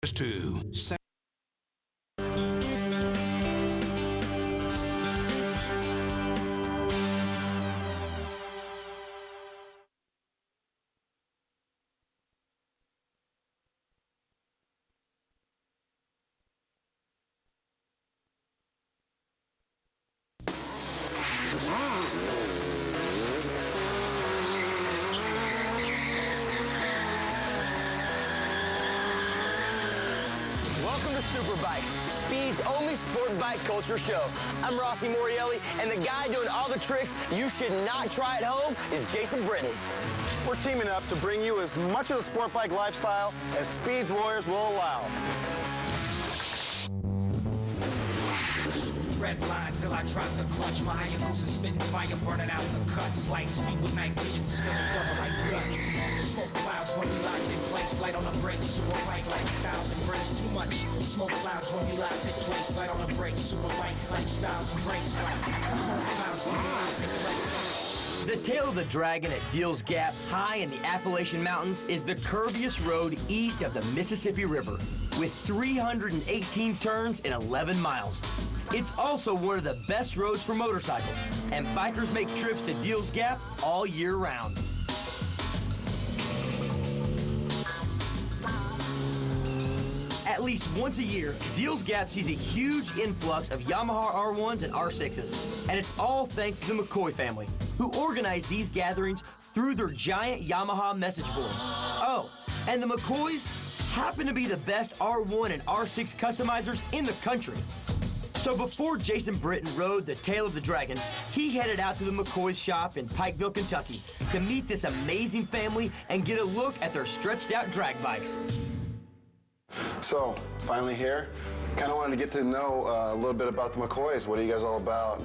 to Welcome to Superbikes, Speed's only sport bike culture show. I'm Rossi Morielli, and the guy doing all the tricks you should not try at home is Jason Britton. We're teaming up to bring you as much of the sport bike lifestyle as Speed's lawyers will allow. Red line till I drop the clutch. My Hayabusa spitting fire, burning out the cuts. Light speed with night vision, spilling rubber like guts. Smoke clouds when we locked in place. Light on the brakes, super bike lifestyles embrace. Too much smoke clouds when we locked in place. Light on the brakes, super bike lifestyles embrace. Smoke clouds when we locked in place. The tail of the dragon at Deals Gap, high in the Appalachian Mountains, is the curviest road east of the Mississippi River, with 318 turns and 11 miles. It's also one of the best roads for motorcycles, and bikers make trips to Deals Gap all year round. At least once a year, Deals Gap sees a huge influx of Yamaha R1s and R6s, and it's all thanks to the McCoy family, who organize these gatherings through their giant Yamaha message boards. Oh, and the McCoys happen to be the best R1 and R6 customizers in the country. So before Jason Britton rode the tail of the dragon, he headed out to the McCoy's shop in Pikeville, Kentucky to meet this amazing family and get a look at their stretched out drag bikes. So, finally here. Kind of wanted to get to know a little bit about the McCoys. What are you guys all about?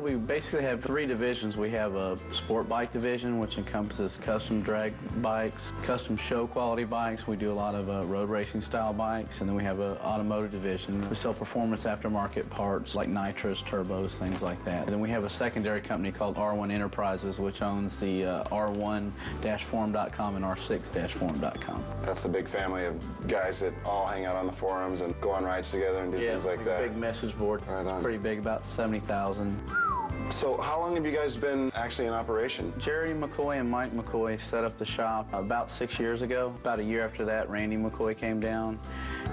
We basically have three divisions. We have a sport bike division, which encompasses custom drag bikes, custom show quality bikes. We do a lot of road racing style bikes. And then we have an automotive division. We sell performance aftermarket parts like nitros, turbos, things like that. And then we have a secondary company called R1 Enterprises, which owns the R1-forum.com and R6-forum.com. That's the big family of guys that all hang out on the forums and go on rides together and do things like that. Big message board. Right on. Pretty big, about 70,000. So how long have you guys been actually in operation? Jerry McCoy and Mike McCoy set up the shop about 6 years ago. About a year after that, Randy McCoy came down,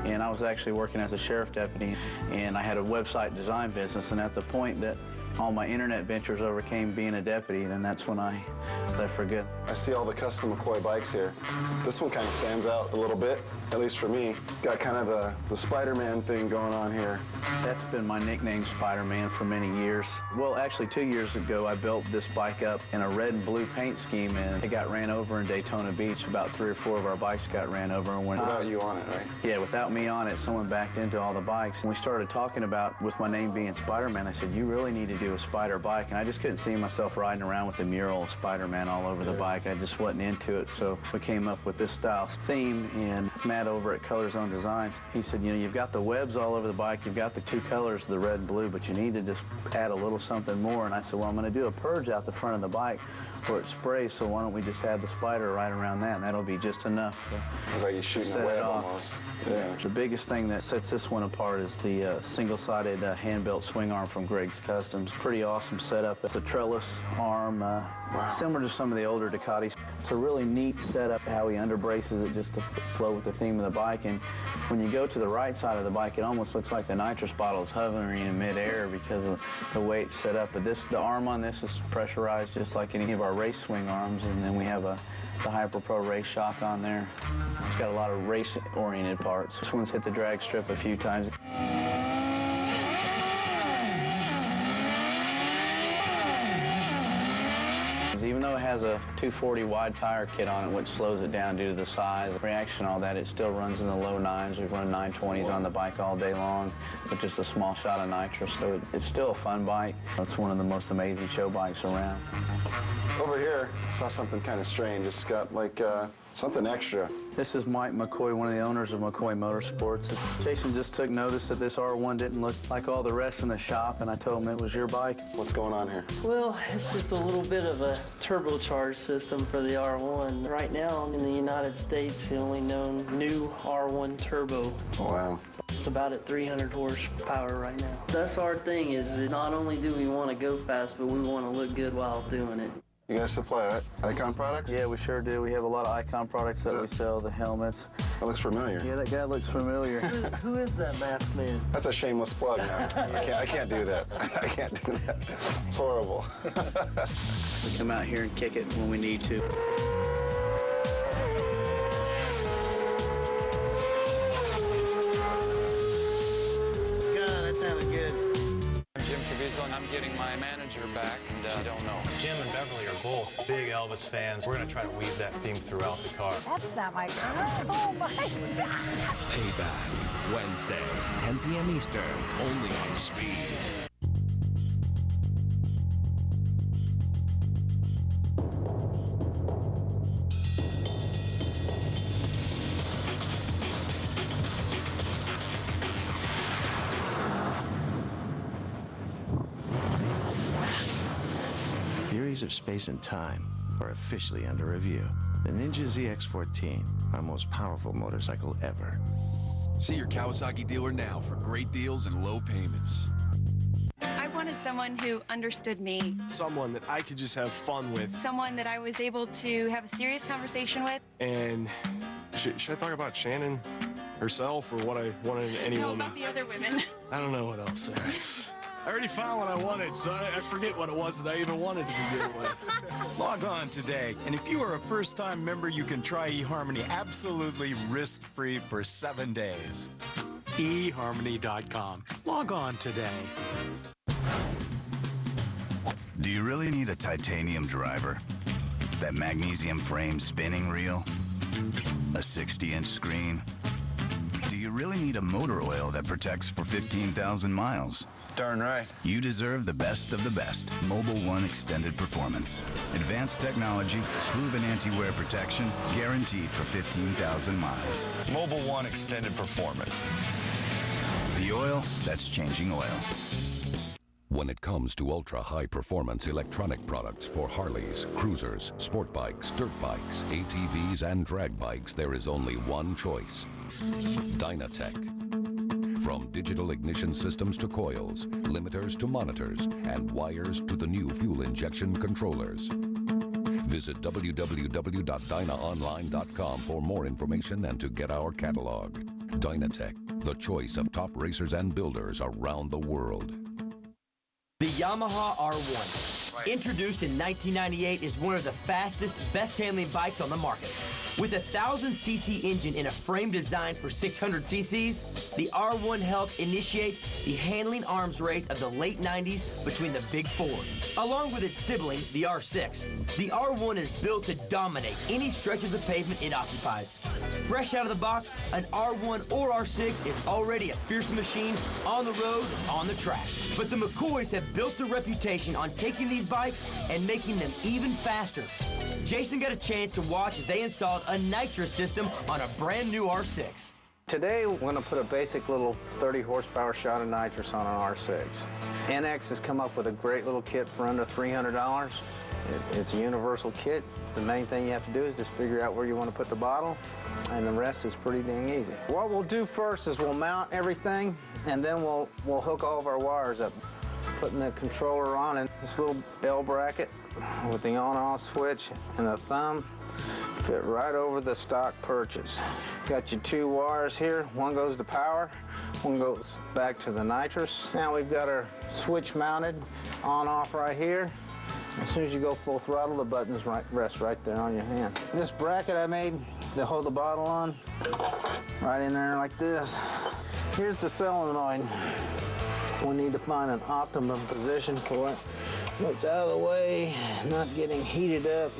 and I was actually working as a sheriff deputy, and I had a website design business, and at the point that all my internet ventures overcame being a deputy, then that's when I left for good. I see all the custom McCoy bikes here. This one kind of stands out a little bit, at least for me. Got kind of the Spider-Man thing going on here. That's been my nickname, Spider-Man, for many years. Well, actually, 2 years ago, I built this bike up in a red and blue paint scheme, and it got ran over in Daytona Beach. About 3 or 4 of our bikes got ran over. And without you on it, right? Yeah, without me on it, someone backed into all the bikes. And we started talking about, with my name being Spider-Man, I said, you really need to do a Spider bike. And I just couldn't see myself riding around with a mural of Spider-Man all over the bike. I just wasn't into it. So we came up with this style theme, and Matt over at Color Zone Designs, he said, you know, you've got the webs all over the bike, you've got the 2 colors, the red and blue, but you need to just add a little something more. And I said, well, I'm going to do a purge out the front of the bike where it sprays, so why don't we just add the spider right around that, and that'll be just enough to it's like you're shooting a web almost. Yeah. The biggest thing that sets this one apart is the single-sided hand-built swing arm from Greg's Customs. Pretty awesome setup. It's a trellis arm, similar to some of the older Ducatis. It's a really neat setup, how he underbraces it just to flow with the theme of the bike. And when you go to the right side of the bike, it almost looks like the nitrous bottle is hovering in midair because of the way it's set up. But the arm on this is pressurized just like any of our race swing arms, and then we have the Hyper Pro race shock on there. It's got a lot of race-oriented parts. This one's hit the drag strip a few times. Even though it has a 240 wide tire kit on it, which slows it down due to the size, reaction, all that, it still runs in the low 9s. We've run 920s on the bike all day long with just a small shot of nitrous, so it's still a fun bike. It's one of the most amazing show bikes around. Over here, I saw something kind of strange. It's got like Something extra. This is Mike McCoy, one of the owners of McCoy Motorsports. Jason just took notice that this R1 didn't look like all the rest in the shop, and I told him it was your bike. What's going on here? Well, it's just a little bit of a turbocharged system for the R1. Right now, in the United States, the only known new R1 turbo. Oh, wow. It's about at 300 horsepower right now. That's our thing, is that not only do we want to go fast, but we want to look good while doing it. You guys supply Icon products? Yeah, we sure do. We have a lot of Icon products that we sell, the helmets. That looks familiar. Yeah, that guy looks familiar. Who is that masked man? That's a shameless plug now. I can't do that. I can't do that. It's horrible. We come out here and kick it when we need to. God, that sounded good. And I'm getting my manager back, and I don't know. Jim and Beverly are both big Elvis fans. We're going to try to weave that theme throughout the car. That's not my car. Oh, my God. Payback, Wednesday, 10 p.m. Eastern, only on Speed. Theories of space and time are officially under review. The Ninja ZX-14, our most powerful motorcycle ever. See your Kawasaki dealer now for great deals and low payments. I wanted someone who understood me. Someone that I could just have fun with. Someone that I was able to have a serious conversation with. And should I talk about Shannon herself or what I wanted in any woman? No, about the other women. I don't know what else there is. I already found what I wanted, so I forget what it was that I even wanted to begin with. Log on today, and if you are a first-time member, you can try eHarmony absolutely risk-free for 7 days. eHarmony.com. Log on today. Do you really need a titanium driver? That magnesium frame spinning reel? A 60-inch screen? Do you really need a motor oil that protects for 15,000 miles? Darn right. You deserve the best of the best. Mobile One Extended Performance. Advanced technology, proven anti-wear protection, guaranteed for 15,000 miles. Mobile One Extended Performance. The oil that's changing oil. When it comes to ultra-high-performance electronic products for Harleys, cruisers, sport bikes, dirt bikes, ATVs, and drag bikes, there is only one choice. Dynatech. From digital ignition systems to coils, limiters to monitors, and wires to the new fuel injection controllers. Visit www.dynaonline.com for more information and to get our catalog. Dynatech, the choice of top racers and builders around the world. The Yamaha R1. Introduced in 1998, is one of the fastest, best-handling bikes on the market. With a 1,000cc engine in a frame designed for 600 cc's, the R1 helped initiate the handling arms race of the late 90s between the Big Four. Along with its sibling, the R6, the R1 is built to dominate any stretch of the pavement it occupies. Fresh out of the box, an R1 or R6 is already a fierce machine on the road and on the track. But the McCoys have built a reputation on taking these bikes and making them even faster. Jason got a chance to watch as they installed a nitrous system on a brand new R6. Today, we're going to put a basic little 30 horsepower shot of nitrous on an R6. NX has come up with a great little kit for under $300. It's a universal kit. The main thing you have to do is just figure out where you want to put the bottle, and the rest is pretty dang easy. What we'll do first is we'll mount everything, and then we'll hook all of our wires up. Putting the controller on in this little bell bracket with the on-off switch and the thumb fit right over the stock perches. Got your two wires here. One goes to power, one goes back to the nitrous. Now we've got our switch mounted on-off right here. As soon as you go full throttle, the buttons rest right there on your hand. This bracket I made to hold the bottle on, right in there like this. Here's the solenoid. We need to find an optimum position for it. It's out of the way, not getting heated up.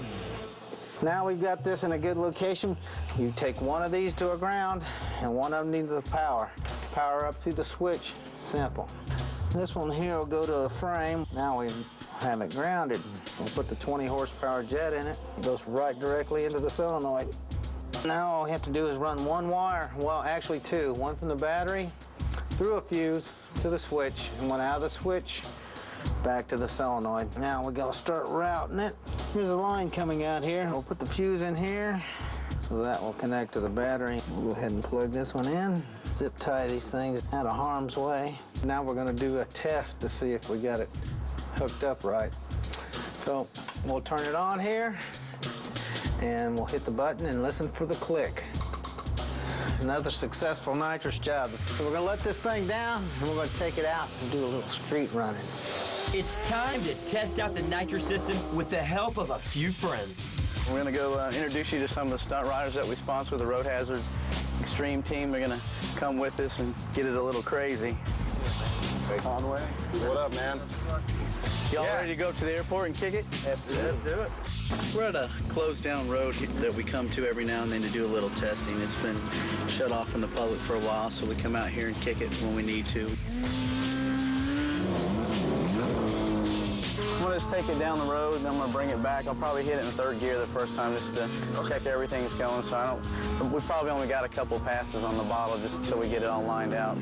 Now we've got this in a good location. You take one of these to a ground and one of them needs the power. Power up through the switch, simple. This one here will go to a frame. Now we have it grounded. We'll put the 20 horsepower jet in it. It goes right directly into the solenoid. Now all we have to do is run one wire, well actually two, one from the battery through a fuse to the switch, and one out of the switch back to the solenoid. Now we gotta start routing it. Here's a line coming out here. We'll put the fuse in here so that will connect to the battery. We'll go ahead and plug this one in. Zip tie these things out of harm's way. Now we're gonna do a test to see if we got it hooked up right. So we'll turn it on here and we'll hit the button and listen for the click. Another successful nitrous job. So we're gonna let this thing down and we're gonna take it out and do a little street running. It's time to test out the nitrous system with the help of a few friends. We're gonna go introduce you to some of the stunt riders that we sponsor, the Road Hazard Extreme team. They're gonna come with us and get it a little crazy. Hey, Conway. What up, man? Y'all ready to go to the airport and kick it? Let's do it. We're at a closed down road that we come to every now and then to do a little testing. It's been shut off from the public for a while, so we come out here and kick it when we need to. I'm gonna just take it down the road and I'm gonna bring it back. I'll probably hit it in third gear the first time just to check everything's going. So we probably only got a couple passes on the bottle just until we get it all lined out.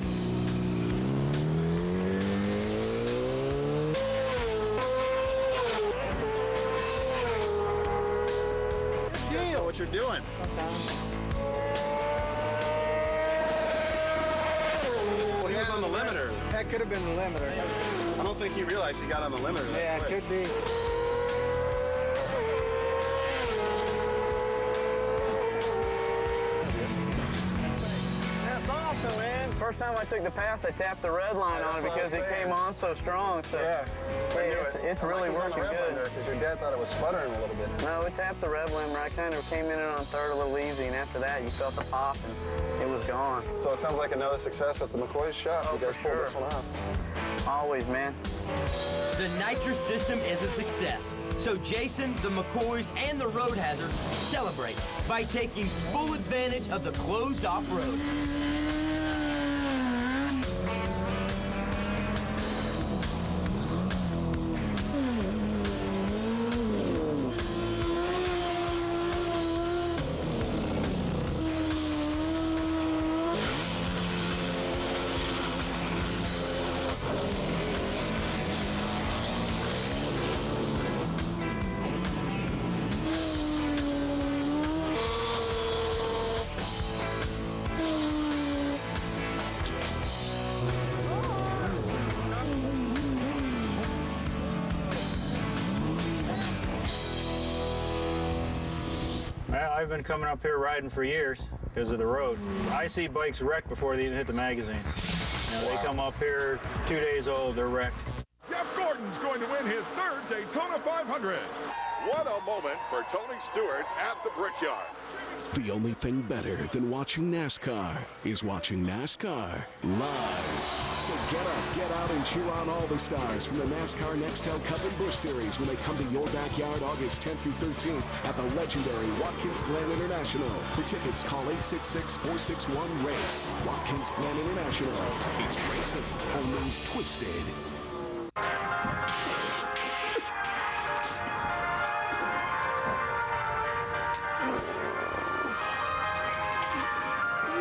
What you're doing. Well, he was on the limiter. That could have been the limiter. I don't think he realized he got on the limiter. Yeah, it could be. That's awesome, man. First time I took the pass, I tapped the red line on it because it came on so strong. So yeah, it's really working good. Because your dad thought it was sputtering a little bit. No, we tapped the red limiter. I kind of came in it on third a little easy, and after that, you felt the pop, and it was gone. So it sounds like another success at the McCoy's shop. Oh, you guys pulled this one out. Always, man. The nitrous system is a success. So Jason, the McCoys, and the Road Hazards celebrate by taking full advantage of the closed off-road. I've been coming up here riding for years because of the road. I see bikes wrecked before they even hit the magazine. You know, They come up here 2 days old, they're wrecked. Jeff Gordon's going to win his third Daytona 500. What a moment for Tony Stewart at the Brickyard. The only thing better than watching NASCAR is watching NASCAR live. So get up, get out, and cheer on all the stars from the NASCAR Nextel Cup and Busch Series when they come to your backyard August 10th through 13th at the legendary Watkins Glen International. For tickets, call 866-461-RACE. Watkins Glen International. It's racing only twisted.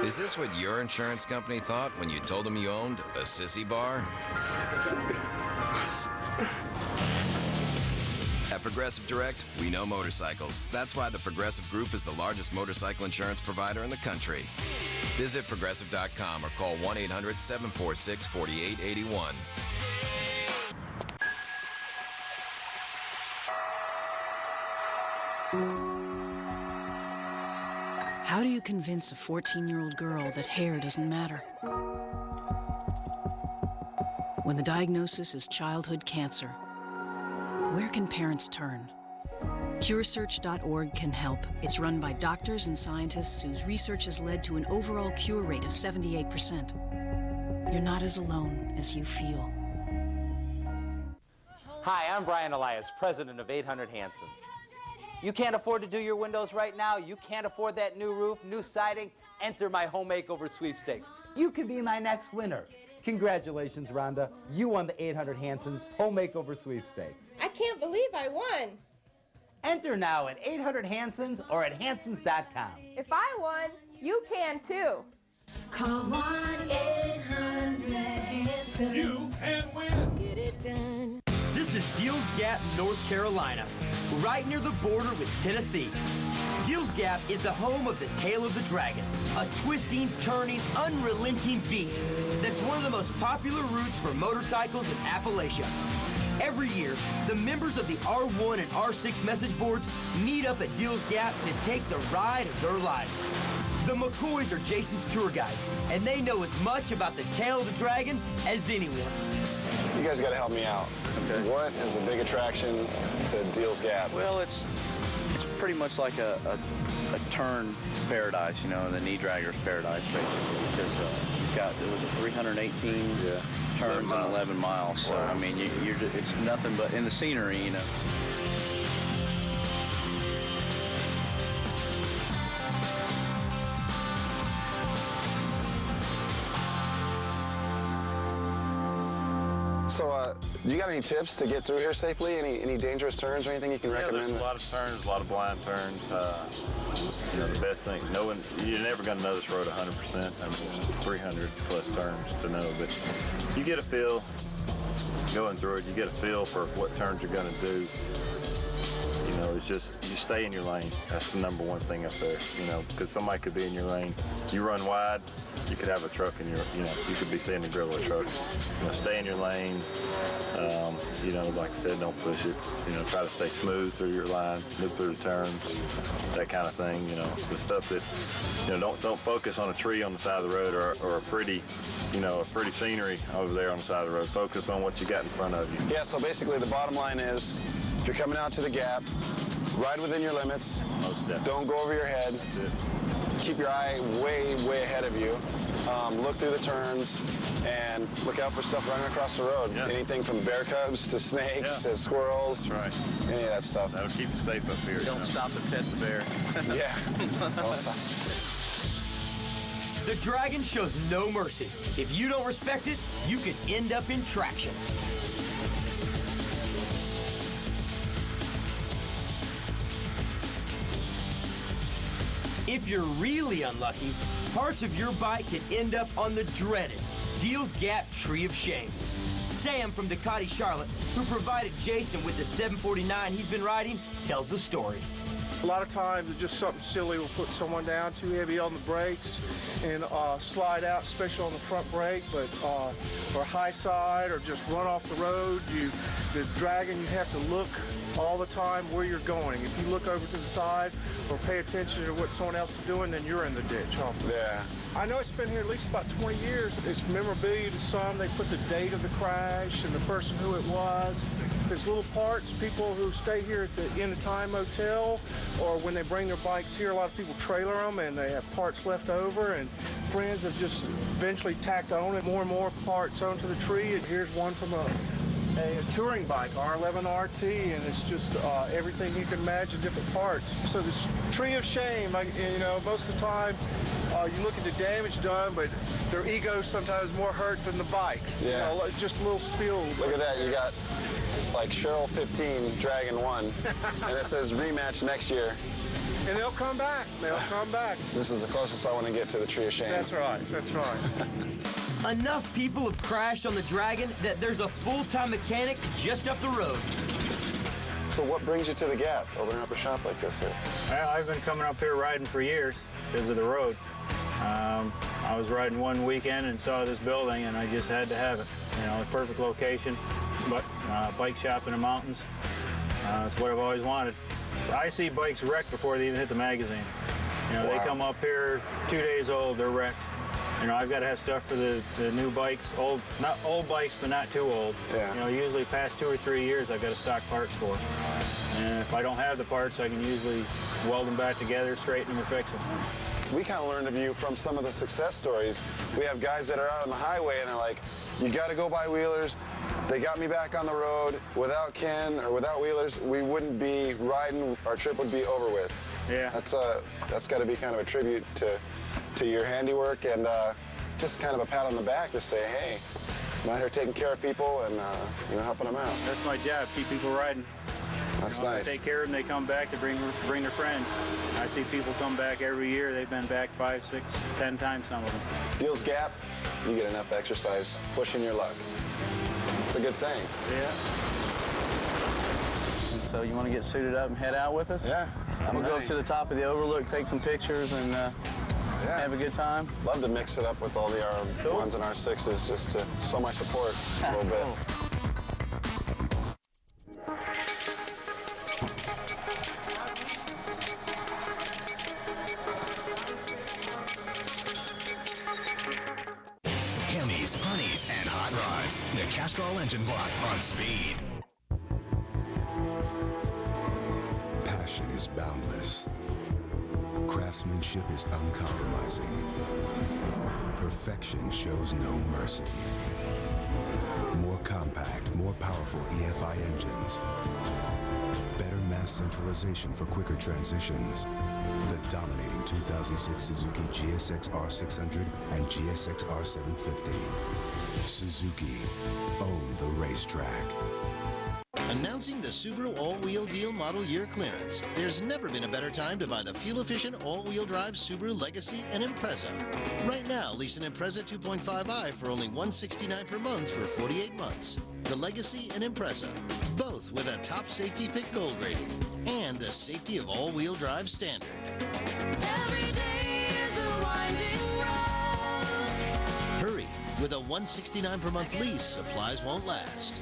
Is this what your insurance company thought when you told them you owned a sissy bar? At Progressive Direct, we know motorcycles. That's why the Progressive Group is the largest motorcycle insurance provider in the country. Visit Progressive.com or call 1-800-746-4881. How do you convince a 14-year-old girl that hair doesn't matter? When the diagnosis is childhood cancer, where can parents turn? CureSearch.org can help. It's run by doctors and scientists whose research has led to an overall cure rate of 78%. You're not as alone as you feel. Hi, I'm Brian Elias, president of 800 Hansons. You can't afford to do your windows right now? You can't afford that new roof, new siding? Enter my home makeover sweepstakes. You can be my next winner. Congratulations, Rhonda. You won the 800 Hansons Home Makeover Sweepstakes. I can't believe I won. Enter now at 800 Hansons or at Hansons.com. If I won, you can too. Call 1-800-HANSON. You can win. Get it done. This is Deals Gap, North Carolina, right near the border with Tennessee. Deals Gap is the home of the Tail of the Dragon, a twisting, turning, unrelenting beast that's one of the most popular routes for motorcycles in Appalachia. Every year, the members of the R1 and R6 message boards meet up at Deals Gap to take the ride of their lives. The McCoys are Jason's tour guides, and they know as much about the Tail of the Dragon as anyone. You guys got to help me out. Okay. What is the big attraction to Deals Gap? Well, it's pretty much like a turn paradise, you know, the knee dragger's paradise, basically, because you've got, it was a 318 turns and 11 miles. So, I mean, it's nothing but in the scenery, you know. So, you got any tips to get through here safely? Any dangerous turns or anything you can recommend? There's a lot of turns, a lot of blind turns. You know, the best thing, you're never going to know this road 100%. I mean, 300 plus turns to know, but you get a feel going through it. You get a feel for what turns you're going to do. You know, it's just, you stay in your lane. That's the number one thing up there, you know, because somebody could be in your lane. You run wide, you could have a truck in your, you know, you could be seeing the grill of a truck. You know, stay in your lane. You know, like I said, don't push it. You know, try to stay smooth through your line, move through the turns, that kind of thing, you know. The stuff that, you know, don't focus on a tree on the side of the road or a pretty, you know, a pretty scenery over there on the side of the road. Focus on what you got in front of you. Yeah, so basically the bottom line is, if you're coming out to the gap, ride within your limits. Don't go over your head. That's it. Keep your eye way, way ahead of you. Look through the turns and look out for stuff running across the road. Yeah. Anything from bear cubs to snakes to squirrels. That's right. Any of that stuff. That'll keep you safe up here. Don't stop and pet the bear. Yeah. Don't stop. The Dragon shows no mercy. If you don't respect it, you could end up in traction. If you're really unlucky, parts of your bike could end up on the dreaded Deals Gap Tree of Shame. Sam from Ducati Charlotte, who provided Jason with the 749 he's been riding, tells the story. A lot of times it's just something silly will put someone down too heavy on the brakes and slide out, especially on the front brake, but or high side or just run off the road. The Dragon, you have to look all the time where you're going. If you look over to the side or pay attention to what someone else is doing, then you're in the ditch. Yeah. I know it's been here at least about 20 years. It's memorabilia to some. They put the date of the crash and the person who it was. There's little parts, people who stay here at the Inn of Time Motel, or when they bring their bikes here, a lot of people trailer them and they have parts left over, and friends have just eventually tacked on it, more and more parts onto the tree. And here's one from a touring bike, R11 RT, and it's just everything you can imagine, different parts. So this Tree of Shame, you know, most of the time you look at the damage done, but their ego's sometimes more hurt than the bikes. Yeah. You know, just a little spill. Look at that, you got like Cheryl 15, Dragon 1, and it says rematch next year. And they'll come back. They'll come back. This is the closest I want to get to the Tree of Shame. That's right. That's right. Enough people have crashed on the Dragon that there's a full-time mechanic just up the road. So what brings you to the Gap, opening up a shop like this here? Well, I've been coming up here riding for years because of the road. I was riding one weekend and saw this building, and I just had to have it. You know, a perfect location, but bike shop in the mountains. That's what I've always wanted. I see bikes wrecked before they even hit the magazine. You know, They come up here 2 days old, they're wrecked. You know, I've got to have stuff for the new bikes, not old bikes, but not too old. Yeah. You know, usually past 2 or 3 years, I've got to stock parts for. And if I don't have the parts, I can usually weld them back together, straighten them, or fix them. We kind of learned of you from some of the success stories. We have guys that are out on the highway and they're like, you got to go buy wheelers. They got me back on the road. Without Ken or without wheelers, we wouldn't be riding. Our trip would be over with. Yeah. That's got to be kind of a tribute to your handiwork and just kind of a pat on the back to say, hey, I'm out here taking care of people and you know, helping them out. That's my job, keep people riding. That's You know, nice. I take care of them. They come back to bring their friends. I see people come back every year. They've been back 5, 6, 10 times, some of them. Deals Gap, you get enough exercise pushing your luck. It's a good saying. Yeah. So you want to get suited up and head out with us? Yeah. We'll go up to the top of the overlook, take some pictures, and have a good time. Love to mix it up with all the R1s and R6s just to show my support a little bit. Hemis, honeys, and hot rods. The Castrol engine block on speed. Passion is boundless. Craftsmanship is uncompromising. Perfection shows no mercy. More compact, more powerful EFI engines. Better mass centralization for quicker transitions. The dominating 2006 Suzuki GSX R600 and GSX R750. Suzuki, own the racetrack. Announcing the Subaru All-Wheel Deal Model Year Clearance. There's never been a better time to buy the fuel-efficient all-wheel drive Subaru Legacy and Impreza. Right now, lease an Impreza 2.5i for only $169 per month for 48 months. The Legacy and Impreza, both with a top safety pick gold rating and the safety of all-wheel drive standard. Every day is a winding road. Hurry, with a $169 per month lease, supplies won't last.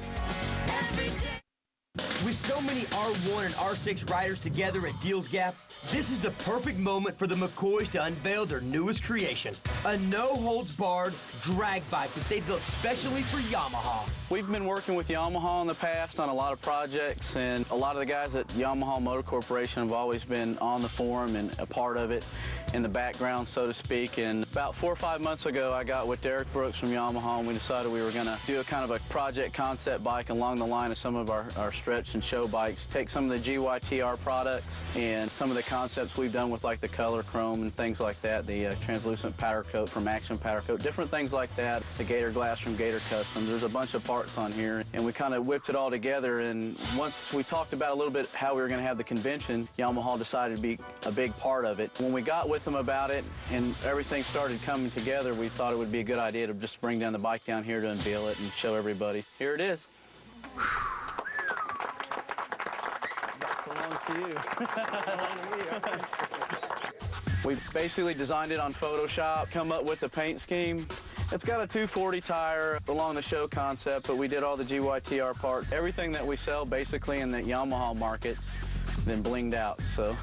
With so many R1 and R6 riders together at Deals Gap, this is the perfect moment for the McCoys to unveil their newest creation, a no-holds-barred drag bike that they built specially for Yamaha. We've been working with Yamaha in the past on a lot of projects, and a lot of the guys at Yamaha Motor Corporation have always been on the forum and a part of it in the background, so to speak. And about 4 or 5 months ago, I got with Derek Brooks from Yamaha, and we decided we were going to do a kind of a project concept bike along the line of some of our stretch and show bikes, take some of the GYTR products and some of the concepts we've done with like the color chrome and things like that, the translucent powder coat from Action Powder Coat, different things like that, the Gator Glass from Gator Customs. There's a bunch of parts on here, and we kind of whipped it all together. And once we talked about a little bit how we were going to have the convention, Yamaha decided to be a big part of it. When we got with them about it and everything started coming together, we thought it would be a good idea to just bring down the bike down here to unveil it and show everybody. Here it is. Belongs to you. We basically designed it on Photoshop, come up with the paint scheme. It's got a 240 tire along the show concept, but we did all the GYTR parts. Everything that we sell basically in the Yamaha markets, then blinged out, so.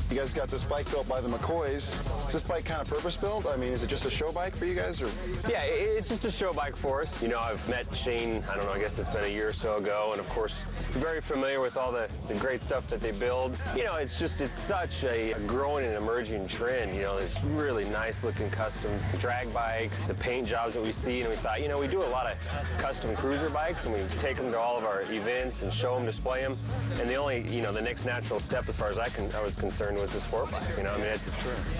You guys got this bike built by the McCoys. Is this bike kind of purpose-built? I mean, is it just a show bike for you guys? Or? Yeah, it's just a show bike for us. You know, I've met Shane, I don't know, I guess it's been a year or so ago, and of course, very familiar with all the great stuff that they build. You know, it's such a growing and emerging trend. You know, this really nice-looking custom drag bikes, the paint jobs that we see, and we thought, you know, we do a lot of custom cruiser bikes, and we take them to all of our events and show them, display them, and the only, you know, the next natural step as far as I was concerned was the sport bike. You know, I mean, it's,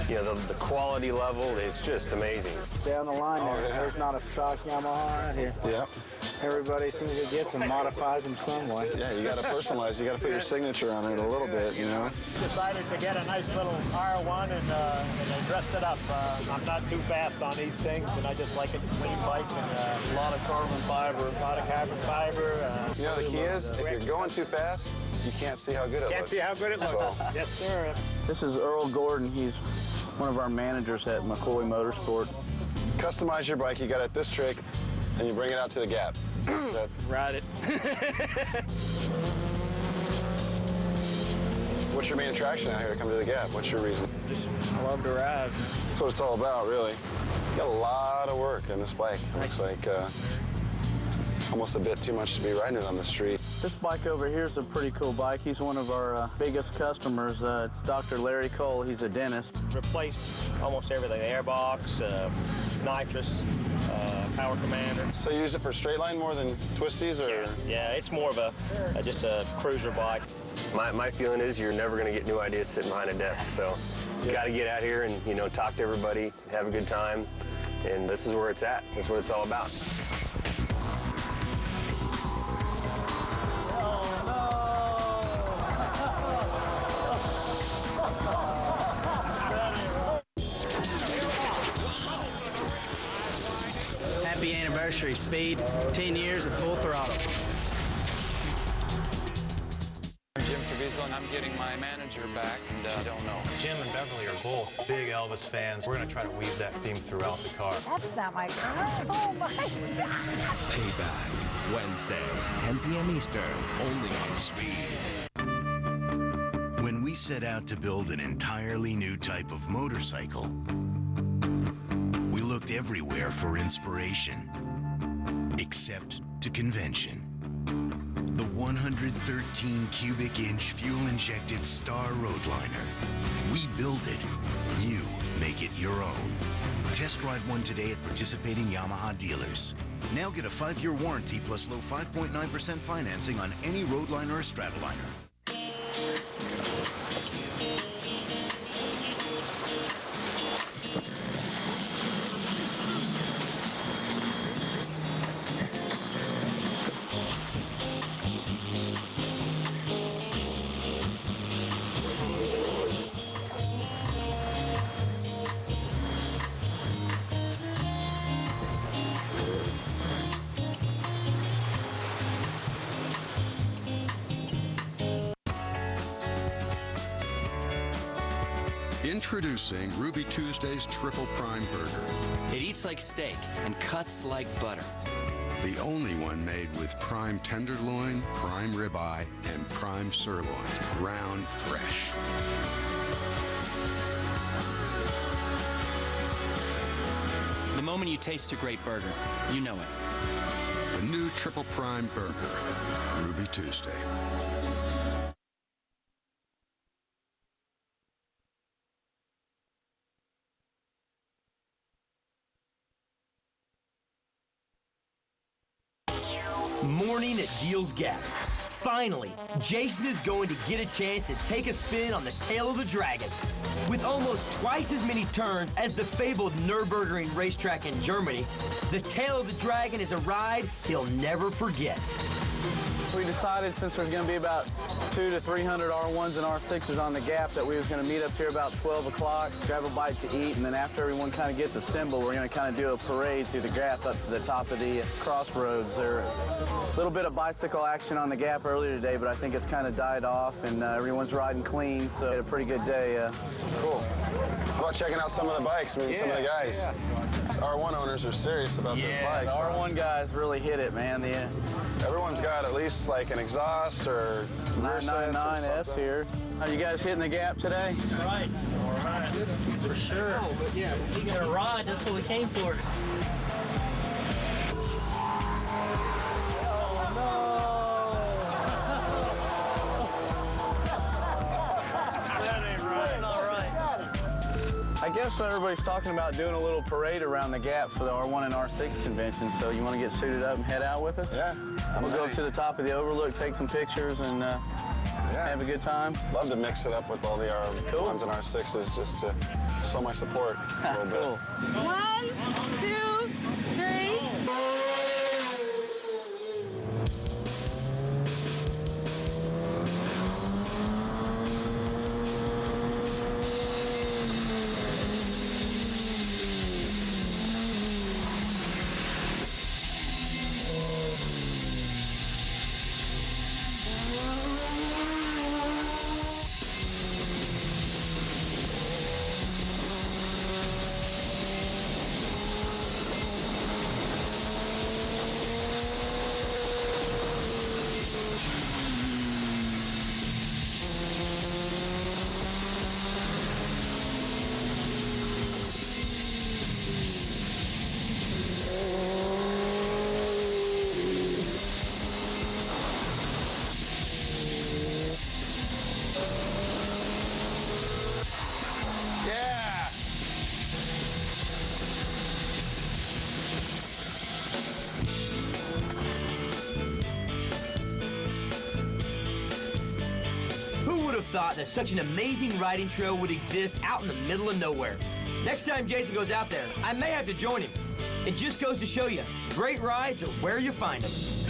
you know, the quality level is just amazing. Down the line there's not a stock Yamaha out here. Yep. Everybody seems to get them, modifies them some way. Yeah, you got to personalize. You got to put your signature on it a little bit, you know. Decided to get a nice little R1 and I dressed it up. I'm not too fast on these things, and I just like it clean bike and a lot of carbon fiber. You know, the key is, if you're going too fast, you can't see how good it looks. Can't see how good it looks. So. Yes, sir. This is Earl Gordon. He's one of our managers at McCoy Motorsport. Customize your bike. You got it this trick, and you bring it out to the Gap. Is that... Ride it. What's your main attraction out here to come to the Gap? What's your reason? I love to ride. That's what it's all about, really. You got a lot of work in this bike. It looks like almost a bit too much to be riding it on the street. This bike over here is a pretty cool bike. He's one of our biggest customers. It's Dr. Larry Cole. He's a dentist. Replaced almost everything, airbox, nitrous, power commander. So you use it for straight line more than twisties, or? Yeah, it's more of just a cruiser bike. My feeling is you're never going to get new ideas sitting behind a desk, so You got to get out here and, you know, talk to everybody, have a good time, and this is where it's at. This is what it's all about. Happy anniversary, Speed. 10 years of full throttle. I'm Jim Caviezel, and I'm getting my manager back, and I don't know. Jim and Beverly are both big Elvis fans. We're going to try to weave that theme throughout the car. That's not my car. Oh, my God. Payback, Wednesday, 10 p.m. Eastern, only on Speed. When we set out to build an entirely new type of motorcycle, we looked everywhere for inspiration, except to convention. The 113 cubic inch fuel-injected Star Roadliner. We build it. You make it your own. Test ride one today at participating Yamaha dealers. Now get a 5-year warranty plus low 5.9% financing on any Roadliner or Stratoliner. Introducing Ruby Tuesday's Triple Prime Burger. It eats like steak and cuts like butter. The only one made with prime tenderloin, prime ribeye, and prime sirloin. Ground fresh. The moment you taste a great burger, you know it. The new Triple Prime Burger. Ruby Tuesday. Morning at Deals Gap. Finally, Jason is going to get a chance to take a spin on the tail of the dragon. With almost twice as many turns as the fabled Nürburgring racetrack in Germany, the tail of the dragon is a ride he'll never forget. We decided since there's going to be about 200 to 300 R1s and R6s on the gap that we was going to meet up here about 12 o'clock, grab a bite to eat, and then after everyone kind of gets assembled, we're going to kind of do a parade through the gap up to the top of the crossroads. There's a little bit of bicycle action on the gap earlier today, but I think it's kind of died off, and everyone's riding clean, so we had a pretty good day. Cool. How about checking out some of the bikes? I mean, some of the guys. R1 owners are serious about their bikes. The R1 guys really hit it, man. Everyone's got at least like an exhaust or 999S here. Are you guys hitting the gap today? All right. For sure. Yeah, we got a ride. That's what we came for. I guess everybody's talking about doing a little parade around the gap for the R1 and R6 convention, so you want to get suited up and head out with us? Yeah. We'll go up to the top of the overlook, take some pictures, and have a good time. Love to mix it up with all the R1s and R6s just to show my support a little bit. Cool. 1, 2, 3. have thought that such an amazing riding trail would exist out in the middle of nowhere? Next time Jason goes out there, I may have to join him. It just goes to show you, great rides are where you find them.